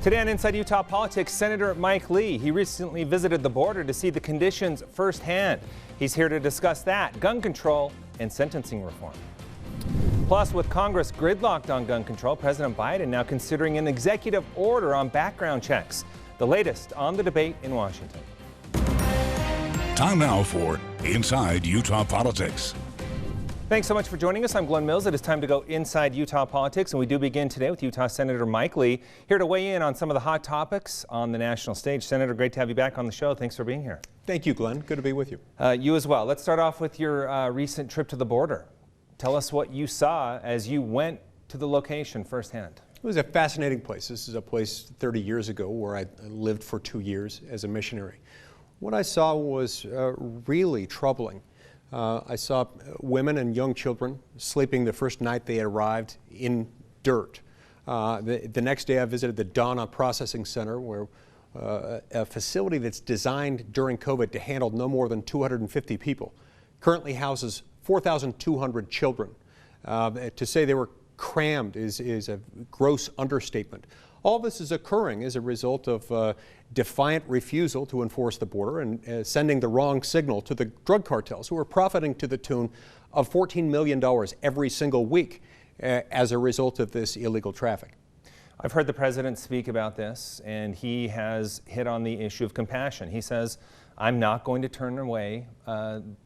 Today on Inside Utah Politics, Senator Mike Lee. He recently visited the border to see the conditions firsthand. He's here to discuss that, gun control, and sentencing reform. Plus, with Congress gridlocked on gun control, President Biden now considering an executive order on background checks. The latest on the debate in Washington. Time now for Inside Utah Politics. Thanks so much for joining us. I'm Glenn Mills. It is time to go inside Utah politics, and we do begin today with Utah Senator Mike Lee, here to weigh in on some of the hot topics on the national stage. Senator, great to have you back on the show. Thanks for being here. Thank you, Glenn. Good to be with you. You as well. Let's start off with your recent trip to the border. Tell us what you saw as you went to the location firsthand. It was a fascinating place. This is a place 30 years ago where I lived for 2 years as a missionary. What I saw was really troubling. I saw women and young children sleeping the first night they had arrived in dirt. The next day I visited the Donna Processing Center, where a facility that's designed during COVID to handle no more than 250 people currently houses 4,200 children. To say they were crammed is a gross understatement. All this is occurring as a result of defiant refusal to enforce the border and sending the wrong signal to the drug cartels, who are profiting to the tune of $14 million every single week as a result of this illegal traffic. I've heard the president speak about this, and he has hit on the issue of compassion. He says, I'm not going to turn away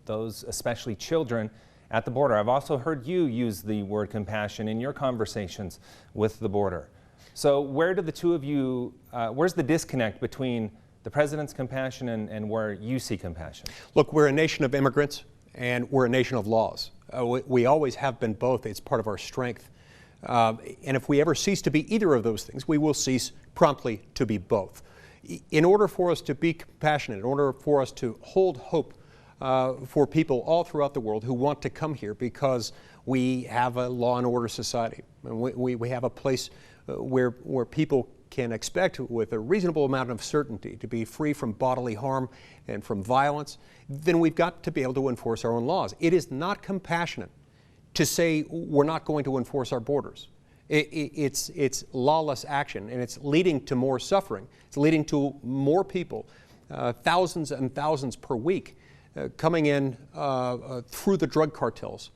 those, especially children, at the border. I've also heard you use the word compassion in your conversations with the border. So where do the two of you, where's the disconnect between the president's compassion and where you see compassion? Look, we're a nation of immigrants and we're a nation of laws. We always have been both. It's part of our strength. And if we ever cease to be either of those things, we will cease promptly to be both. In order for us to be compassionate, in order for us to hold hope for people all throughout the world who want to come here because we have a law and order society, and we have a place where people can expect with a reasonable amount of certainty to be free from bodily harm and from violence, then we've got to be able to enforce our own laws. It is not compassionate to say we're not going to enforce our borders. It's lawless action, and it's leading to more suffering. It's leading to more people, thousands and thousands per week, coming in through the drug cartels,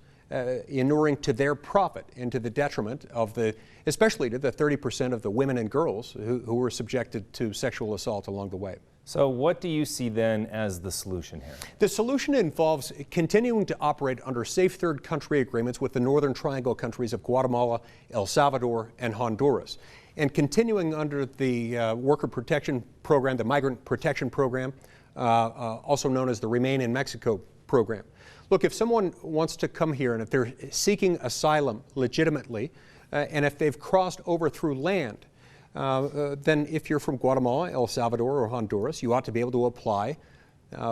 inuring to their profit and to the detriment of especially to the 30% of the women and girls who were subjected to sexual assault along the way. So what do you see then as the solution here? The solution involves continuing to operate under safe third country agreements with the Northern Triangle countries of Guatemala, El Salvador, and Honduras, and continuing under the Worker Protection Program, the Migrant Protection Program, also known as the Remain in Mexico program. Look, if someone wants to come here and if they're seeking asylum legitimately, and if they've crossed over through land, then if you're from Guatemala, El Salvador, or Honduras, you ought to be able to apply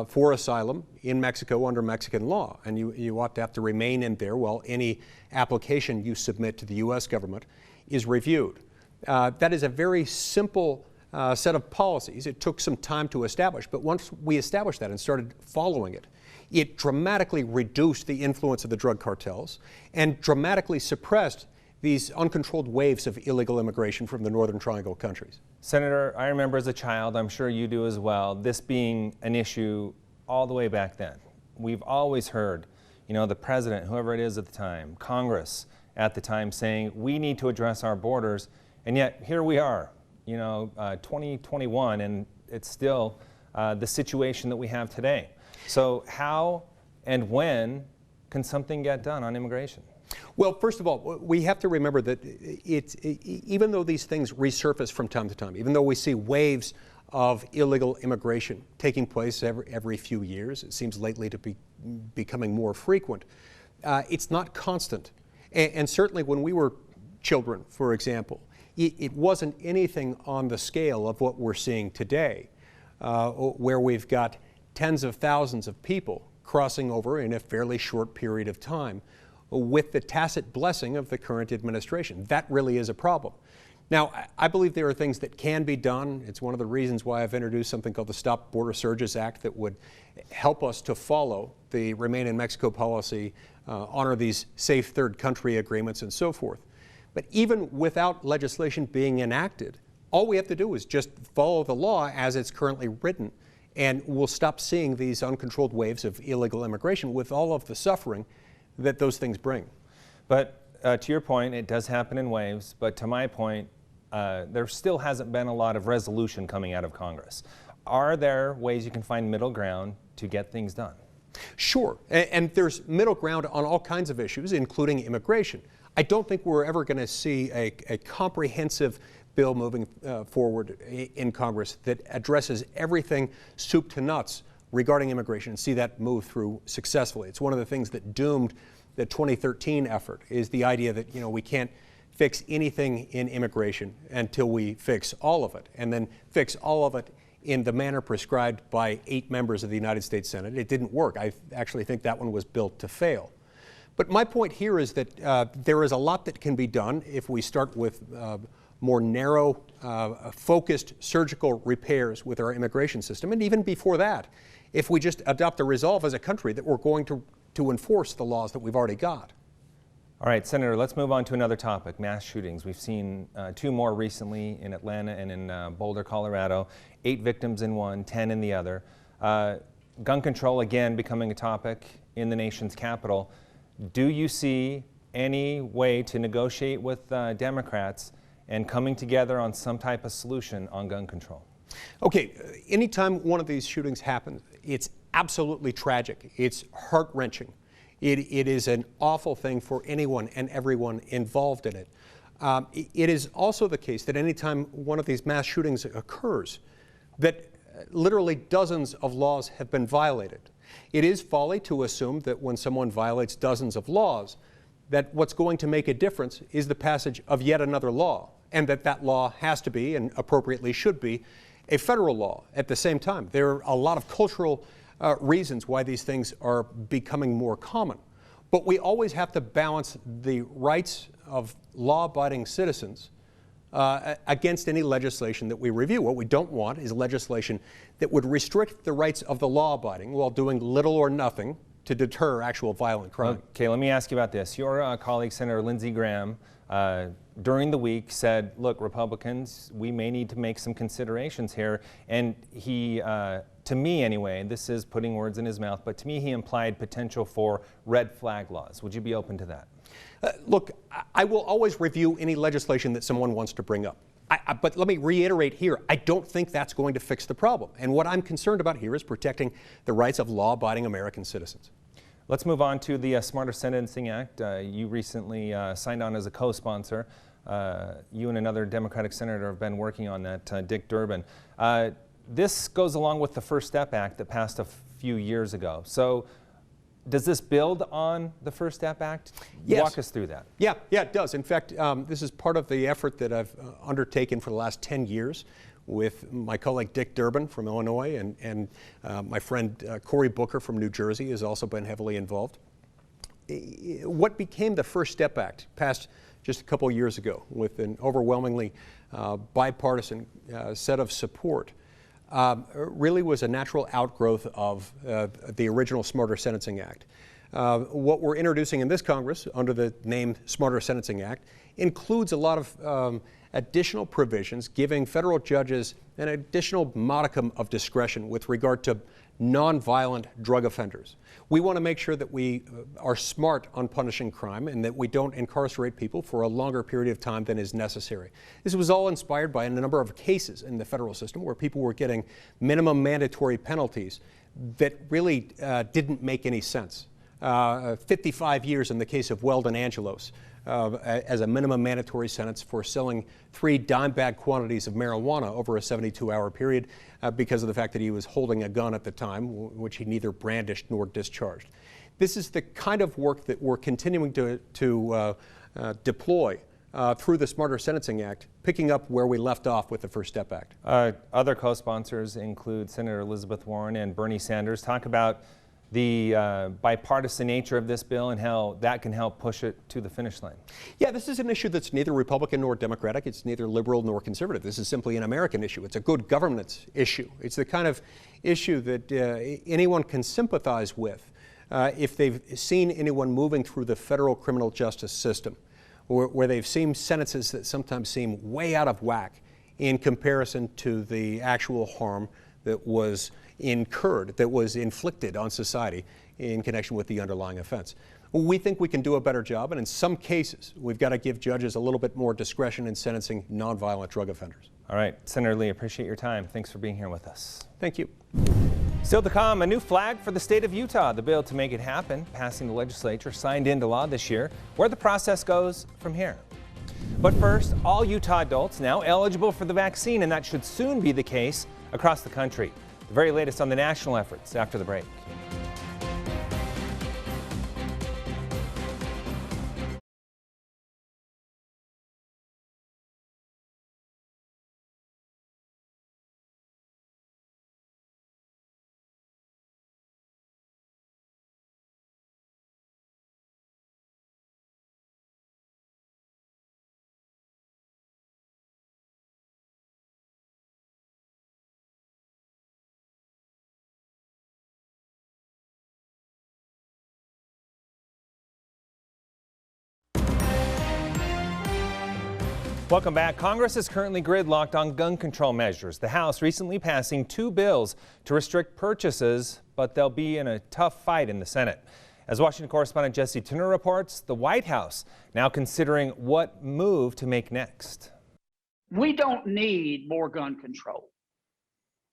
for asylum in Mexico under Mexican law. And you ought to have to remain in there while any application you submit to the U.S. government is reviewed. That is a very simple set of policies. It took some time to establish, but once we established that and started following it, it dramatically reduced the influence of the drug cartels and dramatically suppressed these uncontrolled waves of illegal immigration from the Northern Triangle countries. Senator, I remember as a child, I'm sure you do as well, this being an issue all the way back then. We've always heard, the president, whoever it is at the time, Congress at the time saying we need to address our borders, and yet here we are, 2021, and it's still the situation that we have today. So how and when can something get done on immigration? Well, first of all, we have to remember that even though these things resurface from time to time, even though we see waves of illegal immigration taking place every few years, it seems lately to be becoming more frequent, it's not constant. And certainly when we were children, for example, it wasn't anything on the scale of what we're seeing today, where we've got tens of thousands of people crossing over in a fairly short period of time with the tacit blessing of the current administration. That really is a problem. Now, I believe there are things that can be done. It's one of the reasons why I've introduced something called the Stop Border Surges Act that would help us to follow the Remain in Mexico policy, honor these safe third country agreements and so forth. But even without legislation being enacted, All we have to do is just follow the law as it's currently written, and we'll stop seeing these uncontrolled waves of illegal immigration with all of the suffering that those things bring. But to your point, it does happen in waves, but to my point, there still hasn't been a lot of resolution coming out of Congress. Are there ways you can find middle ground to get things done? Sure, and there's middle ground on all kinds of issues, including immigration. I don't think we're ever going to see a comprehensive bill moving forward in Congress that addresses everything soup to nuts regarding immigration and see that move through successfully. It's one of the things that doomed the 2013 effort, is the idea that, we can't fix anything in immigration until we fix all of it, and then fix all of it in the manner prescribed by 8 members of the United States Senate. It didn't work. I actually think that one was built to fail. But my point here is that there is a lot that can be done if we start with more narrow, focused surgical repairs with our immigration system. And even before that, if we just adopt the resolve as a country that we're going to enforce the laws that we've already got. All right, Senator, let's move on to another topic, mass shootings. We've seen 2 more recently in Atlanta and in Boulder, Colorado. 8 victims in one, 10 in the other. Gun control, again, becoming a topic in the nation's capital. Do you see any way to negotiate with Democrats and coming together on some type of solution on gun control? Okay, anytime one of these shootings happens, it's absolutely tragic. It's heart-wrenching. It is an awful thing for anyone and everyone involved in it. It is also the case that anytime one of these mass shootings occurs, that literally dozens of laws have been violated. It is folly to assume that when someone violates dozens of laws, that what's going to make a difference is the passage of yet another law, and that law has to be, and appropriately should be, a federal law at the same time. There are a lot of cultural reasons why these things are becoming more common. But we always have to balance the rights of law-abiding citizens against any legislation that we review. What we don't want is legislation that would restrict the rights of the law-abiding while doing little or nothing to deter actual violent crime. Okay, let me ask you about this. Your colleague, Senator Lindsey Graham, during the week said, look, Republicans, we may need to make some considerations here. And he, to me anyway, this is putting words in his mouth, but to me he implied potential for red flag laws. Would you be open to that? Look, I will always review any legislation that someone wants to bring up. But let me reiterate here, I don't think that's going to fix the problem. And what I'm concerned about here is protecting the rights of law-abiding American citizens. Let's move on to the Smarter Sentencing Act. You recently signed on as a co-sponsor. You and another Democratic senator have been working on that, Dick Durbin. This goes along with the First Step Act that passed a few years ago. So does this build on the First Step Act? Yes. Walk us through that. Yeah, it does. In fact, this is part of the effort that I've undertaken for the last 10 years with my colleague Dick Durbin from Illinois and my friend Cory Booker from New Jersey has also been heavily involved. What became the First Step Act passed just a couple of years ago with an overwhelmingly bipartisan set of support really was a natural outgrowth of the original Smarter Sentencing Act. What we're introducing in this Congress under the name Smarter Sentencing Act includes a lot of additional provisions giving federal judges an additional modicum of discretion with regard to nonviolent drug offenders. We want to make sure that we are smart on punishing crime and that we don't incarcerate people for a longer period of time than is necessary. This was all inspired by a number of cases in the federal system where people were getting minimum mandatory penalties that really didn't make any sense. 55 years in the case of Weldon Angelos as a minimum mandatory sentence for selling 3 dime-bag quantities of marijuana over a 72-hour period because of the fact that he was holding a gun at the time, which he neither brandished nor discharged. This is the kind of work that we're continuing to deploy through the Smarter Sentencing Act, picking up where we left off with the First Step Act. Other co-sponsors include Senator Elizabeth Warren and Bernie Sanders. Talk about the bipartisan nature of this bill and how that can help push it to the finish line. Yeah, this is an issue that's neither Republican nor Democratic. It's neither liberal nor conservative. This is simply an American issue. It's a good governance issue. It's the kind of issue that anyone can sympathize with if they've seen anyone moving through the federal criminal justice system, where they've seen sentences that sometimes seem way out of whack in comparison to the actual harm that was incurred, that was inflicted on society in connection with the underlying offense. We think we can do a better job, and in some cases, we've got to give judges a little bit more discretion in sentencing nonviolent drug offenders. All right, Senator Lee, appreciate your time. Thanks for being here with us. Thank you. Still to come, a new flag for the state of Utah. The bill to make it happen, passing the legislature, signed into law this year. Where the process goes from here. But first, all Utah adults now eligible for the vaccine, and that should soon be the case across the country. The very latest on the national efforts after the break. Welcome back. Congress is currently gridlocked on gun control measures. The House recently passing 2 bills to restrict purchases, but they'll be in a tough fight in the Senate. As Washington correspondent Jesse Tenor reports, the White House now considering what move to make next. We don't need more gun control.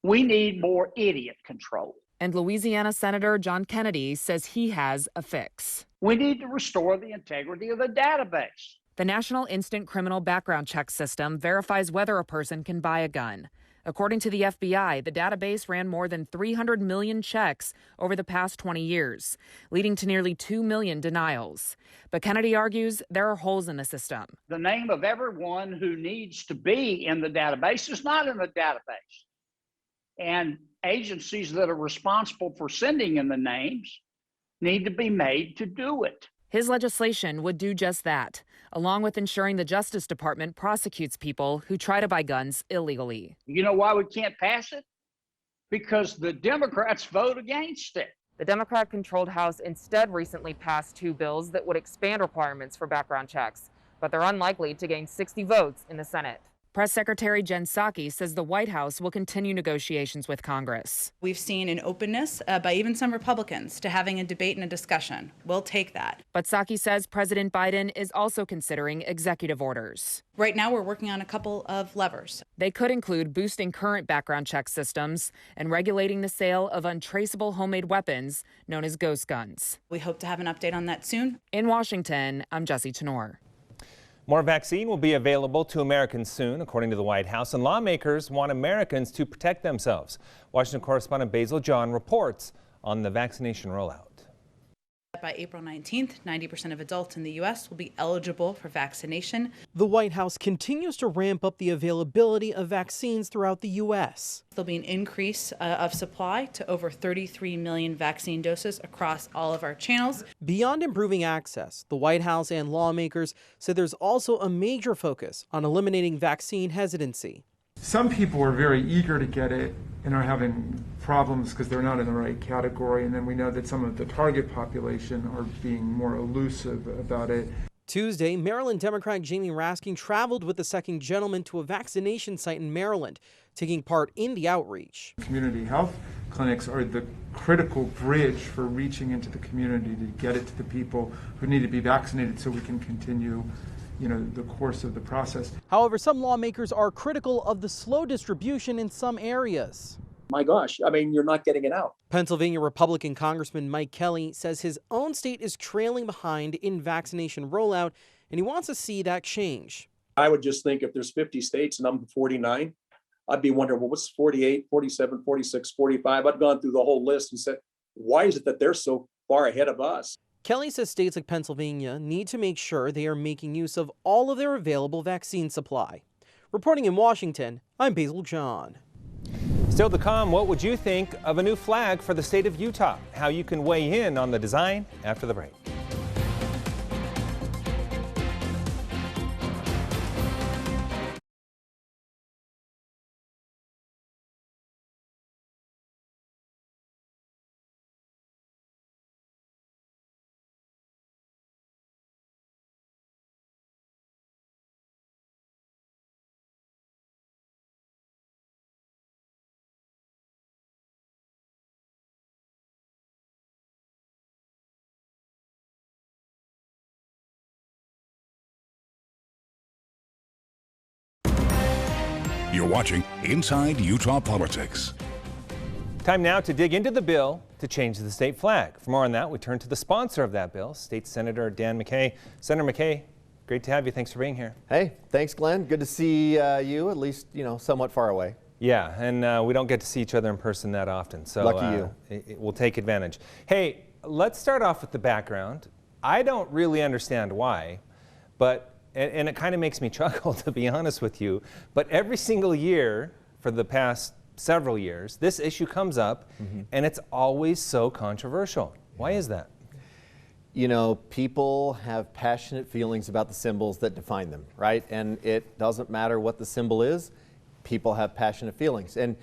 We need more idiot control. And Louisiana Senator John Kennedy says he has a fix. We need to restore the integrity of the database. The National Instant Criminal Background Check System verifies whether a person can buy a gun. According to the FBI, the database ran more than 300 million checks over the past 20 years, leading to nearly 2 million denials. But Kennedy argues there are holes in the system. The name of everyone who needs to be in the database is not in the database. And agencies that are responsible for sending in the names need to be made to do it. His legislation would do just that, along with ensuring the Justice Department prosecutes people who try to buy guns illegally. You know why we can't pass it? Because the Democrats vote against it. The Democrat-controlled House instead recently passed 2 bills that would expand requirements for background checks, but they're unlikely to gain 60 votes in the Senate. Press Secretary Jen Psaki says the White House will continue negotiations with Congress. We've seen an openness by even some Republicans to having a debate and a discussion. We'll take that. But Psaki says President Biden is also considering executive orders. Right now, we're working on a couple of levers. They could include boosting current background check systems and regulating the sale of untraceable homemade weapons known as ghost guns. We hope to have an update on that soon. In Washington, I'm Jesse Tenor. More vaccine will be available to Americans soon, according to the White House, and lawmakers want Americans to protect themselves. Washington correspondent Basil John reports on the vaccination rollout. By April 19th, 90% of adults in the U.S. will be eligible for vaccination. The White House continues to ramp up the availability of vaccines throughout the U.S. There'll be an increase of supply to over 33 million vaccine doses across all of our channels. Beyond improving access, the White House and lawmakers said there's also a major focus on eliminating vaccine hesitancy. Some people are very eager to get it and are having problems because they're not in the right category, and then we know that some of the target population are being more elusive about it. Tuesday, Maryland Democrat Jamie Raskin traveled with the second gentleman to a vaccination site in Maryland, taking part in the outreach. Community health clinics are the critical bridge for reaching into the community to get it to the people who need to be vaccinated so we can continue the course of the process. However, some lawmakers are critical of the slow distribution in some areas. My gosh, I mean, you're not getting it out. Pennsylvania Republican Congressman Mike Kelly says his own state is trailing behind in vaccination rollout, and he wants to see that change. I would just think if there's 50 states and I'm 49, I'd be wondering, well, what's 48, 47, 46, 45? I've gone through the whole list and said, why is it that they're so far ahead of us? Kelly says states like Pennsylvania need to make sure they are making use of all of their available vaccine supply. Reporting in Washington, I'm Basil John. Still to come, what would you think of a new flag for the state of Utah? How you can weigh in on the design after the break. You're watching Inside Utah Politics. Time now to dig into the bill to change the state flag. For more on that, we turn to the sponsor of that bill, State Senator Dan McKay. Senator McKay, great to have you. Thanks for being here. Hey, thanks, Glenn. Good to see you, at least, somewhat far away. Yeah, and we don't get to see each other in person that often, so lucky you. We'll take advantage. Hey, let's start off with the background. I don't really understand why, but and it kind of makes me chuckle, to be honest with you, but every single year for the past several years, this issue comes up, and it's always so controversial. Why is that? People have passionate feelings about the symbols that define them, right? And it doesn't matter what the symbol is, people have passionate feelings. And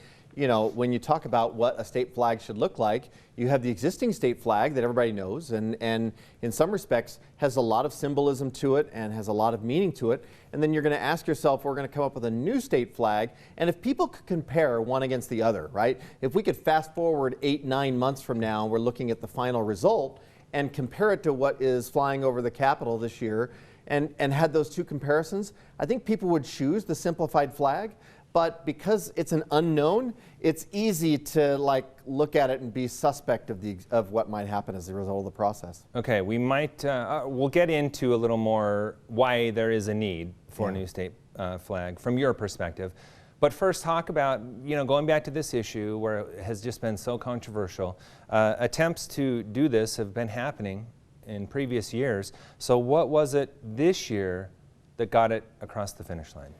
when you talk about what a state flag should look like, you have the existing state flag that everybody knows and in some respects has a lot of symbolism to it and has a lot of meaning to it. And then you're going to ask yourself, we're going to come up with a new state flag. And if people could compare one against the other, right? If we could fast forward 8-9 months from now, we're looking at the final result and compare it to what is flying over the Capitol this year and had those two comparisons, I think people would choose the simplified flag. But because it's an unknown, it's easy to look at it and be suspect of what might happen as a result of the process. Okay, we might we'll get into a little more why there is a need for a new state flag from your perspective. But first, talk about going back to this issue where it has just been so controversial. Attempts to do this have been happening in previous years. So what was it this year that got it across the finish line?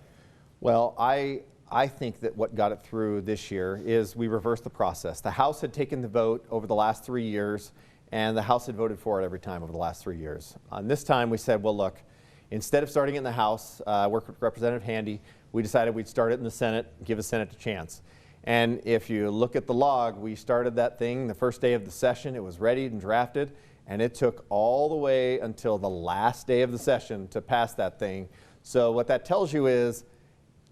Well, I think that what got it through this year is we reversed the process. The House had taken the vote over the last 3 years, and the House had voted for it every time over the last 3 years. On this time, we said, well, look, instead of starting it in the House, work with Representative Handy, we decided we'd start it in the Senate, give the Senate a chance. And if you look at the log, we started that thing the first day of the session. It was ready and drafted, and it took all the way until the last day of the session to pass that thing. So what that tells you is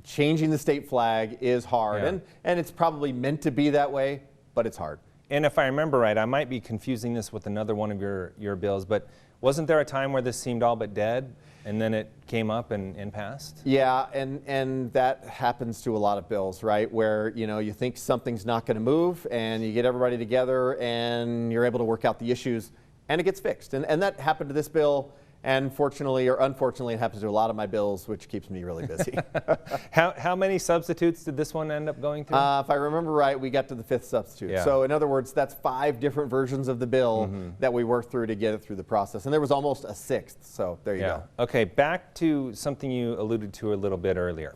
changing the state flag is hard, and it's probably meant to be that way, but it's hard. And if I remember right, I might be confusing this with another one of your bills, but wasn't there a time where this seemed all but dead, and then it came up and passed? Yeah, and that happens to a lot of bills, right? Where you think something's not going to move, and you get everybody together, and you're able to work out the issues, and it gets fixed. And that happened to this bill. And fortunately or unfortunately, it happens to a lot of my bills, which keeps me really busy. How many substitutes did this one end up going through? If I remember right, we got to the 5th substitute. Yeah. So in other words, that's 5 different versions of the bill that we worked through to get it through the process. And there was almost a 6th, so there you go. Okay, back to something you alluded to a little bit earlier.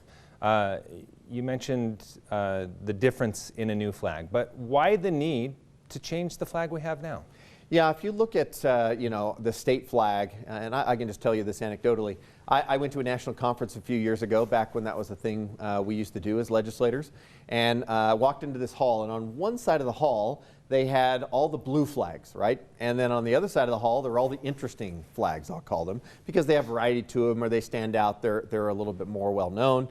You mentioned the difference in a new flag, but why the need to change the flag we have now? Yeah, if you look at the state flag, and I can just tell you this anecdotally, I went to a national conference a few years ago, back when that was a thing we used to do as legislators, and walked into this hall, and on one side of the hall they had all the blue flags, right? And then on the other side of the hall there were all the interesting flags, I'll call them, because they have variety to them or they stand out, they're a little bit more well known.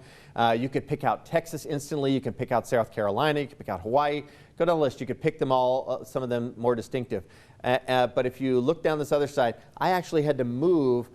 You could pick out Texas instantly, you can pick out South Carolina, you can pick out Hawaii. Go down the list, you could pick them all, some of them more distinctive. But if you look down this other side, I actually had to move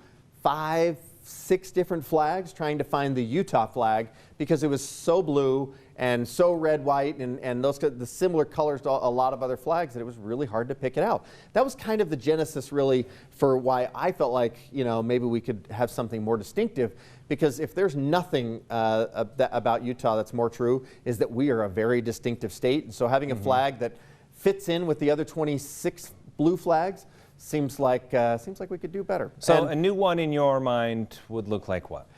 5-6 different flags trying to find the Utah flag because it was so blue and so red, white, and the similar colors to a lot of other flags that it was really hard to pick it out. That was kind of the genesis really for why I felt like maybe we could have something more distinctive, because if there's nothing about Utah that's more true is that we are a very distinctive state, and so having a flag that fits in with the other 26 blue flags seems like we could do better. So a new one in your mind would look like what?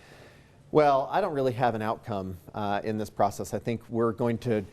Well, I don't really have an outcome in this process. I think we're going to,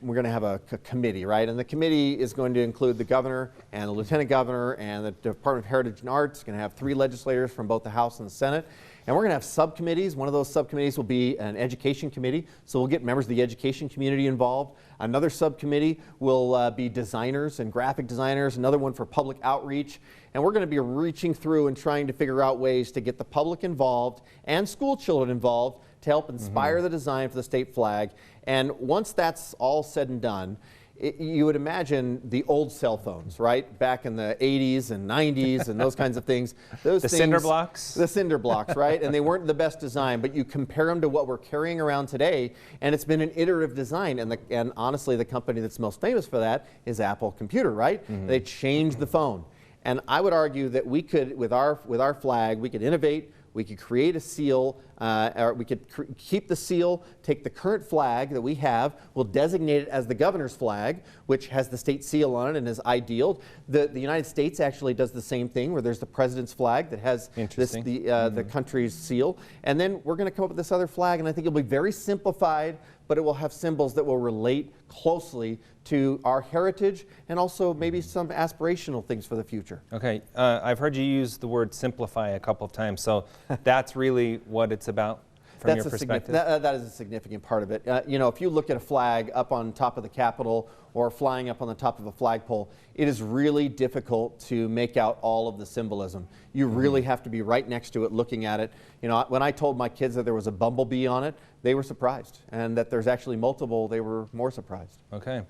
have a committee, right? And the committee is going to include the governor and the lieutenant governor and the Department of Heritage and Arts. It's going to have 3 legislators from both the House and the Senate. And we're going to have subcommittees. One of those subcommittees will be an education committee, so we'll get members of the education community involved. Another subcommittee will be designers and graphic designers, another one for public outreach. And we're going to be reaching through and trying to figure out ways to get the public involved and school children involved to help inspire the design for the state flag. And once that's all said and done, you would imagine the old cell phones, right? Back in the 80s and 90s and those kinds of things. Those things, cinder blocks? The cinder blocks, right? And they weren't the best design, but you compare them to what we're carrying around today, and it's been an iterative design. And honestly, the company that's most famous for that is Apple Computer, right? They changed the phone. And I would argue that we could, with our flag, we could innovate, we could create a seal, or we could keep the seal, take the current flag that we have, we'll designate it as the governor's flag, which has the state seal on it and is ideal. The United States actually does the same thing, where there's the president's flag that has the country's seal. And then we're going to come up with this other flag, and I think it'll be very simplified, but it will have symbols that will relate closely to our heritage and also maybe some aspirational things for the future. Okay, I've heard you use the word simplify a couple of times, so that's really what it's about from your perspective? That is a significant part of it. You know, if you look at a flag up on top of the Capitol or flying up on the top of a flagpole, it is really difficult to make out all of the symbolism. You really have to be right next to it looking at it. You know, when I told my kids that there was a bumblebee on it, they were surprised. And that there's actually multiple, they were more surprised. Okay.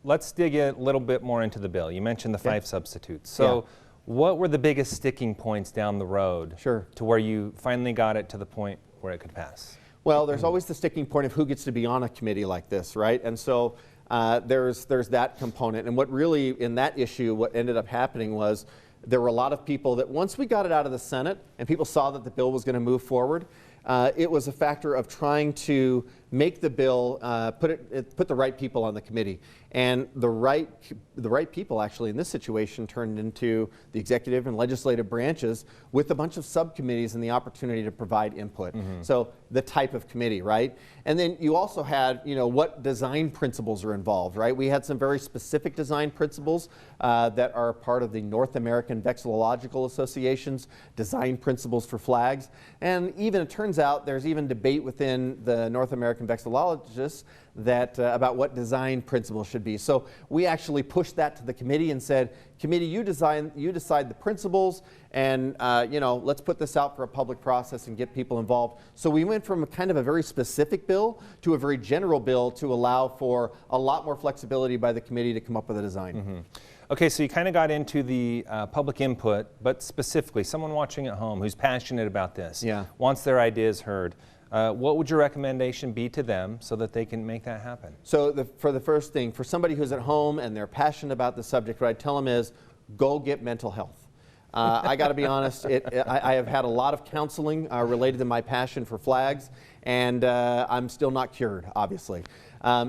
Let's dig a little bit more into the bill. You mentioned the 5 substitutes. So what were the biggest sticking points down the road to where you finally got it to the point where it could pass? Well, there's always the sticking point of who gets to be on a committee like this, right? And so there's that component. And what really, in that issue, what ended up happening was there were a lot of people that once we got it out of the Senate and people saw that the bill was going to move forward, it was a factor of trying to make the bill, put the right people on the committee. And the right people actually in this situation turned into the executive and legislative branches with a bunch of subcommittees and the opportunity to provide input. So the type of committee, right? And then you also had, you know, what design principles are involved, right? We had some very specific design principles that are part of the North American Vexillological Association's design principles for flags. And even it turns out there's even debate within the North American Vexillologists that about what design principles should be. So we actually pushed that to the committee and said, committee, you decide the principles, and you know, let's put this out for a public process and get people involved. So we went from a kind of a very specific bill to a very general bill to allow for a lot more flexibility by the committee to come up with a design. Okay, so you kind of got into the public input, but specifically, someone watching at home who's passionate about this, wants their ideas heard. What would your recommendation be to them so that they can make that happen? So for the first thing, for somebody who's at home and they're passionate about the subject, what I tell them is, go get mental health. I got to be honest, I have had a lot of counseling related to my passion for flags, and I'm still not cured, obviously.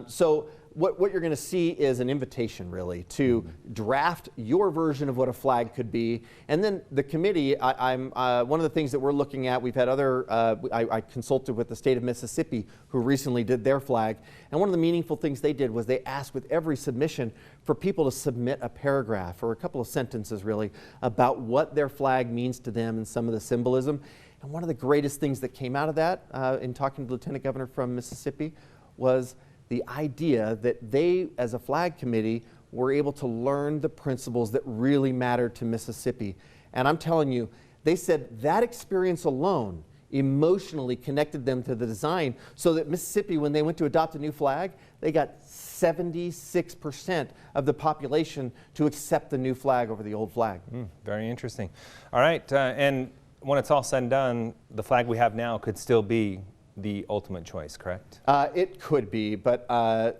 So what you're going to see is an invitation, really, to draft your version of what a flag could be. And then the committee, one of the things that we're looking at, we've had other, I consulted with the state of Mississippi, who recently did their flag. And one of the meaningful things they did was they asked with every submission for people to submit a paragraph or a couple of sentences, really, about what their flag means to them and some of the symbolism. And one of the greatest things that came out of that, in talking to the Lieutenant Governor from Mississippi, was the idea that they, as a flag committee, were able to learn the principles that really mattered to Mississippi. And I'm telling you, they said that experience alone emotionally connected them to the design, so that Mississippi, when they went to adopt a new flag, they got 76% of the population to accept the new flag over the old flag. Very interesting. All right, and when it's all said and done, the flag we have now could still be the ultimate choice, correct? It could be, but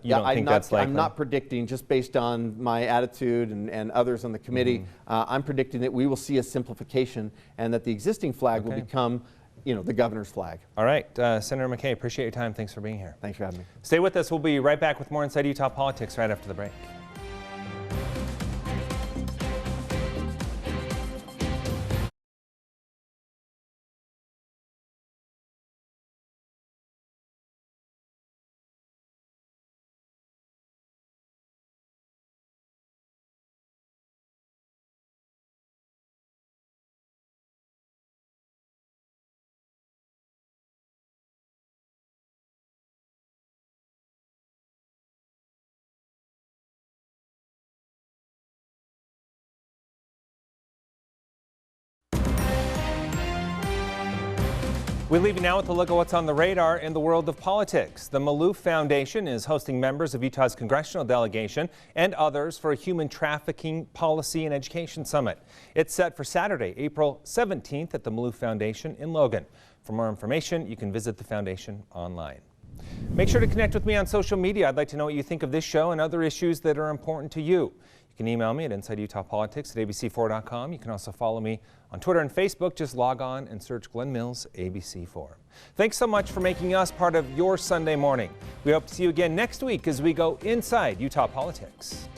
you don't think that's likely? I'm not predicting, just based on my attitude and others on the committee, I'm predicting that we will see a simplification and that the existing flag will become, you know, the governor's flag. All right, Senator McKay, appreciate your time. Thanks for being here. Thanks for having me. Stay with us. We'll be right back with more Inside Utah Politics right after the break. We leave you now with a look at what's on the radar in the world of politics. The Maloof Foundation is hosting members of Utah's congressional delegation and others for a human trafficking policy and education summit. It's set for Saturday, April 17th at the Maloof Foundation in Logan. For more information, you can visit the foundation online. Make sure to connect with me on social media. I'd like to know what you think of this show and other issues that are important to you. You can email me at InsideUtahPolitics@abc4.com. You can also follow me on Twitter and Facebook. Just log on and search Glenn Mills ABC4. Thanks so much for making us part of your Sunday morning. We hope to see you again next week as we go inside Utah politics.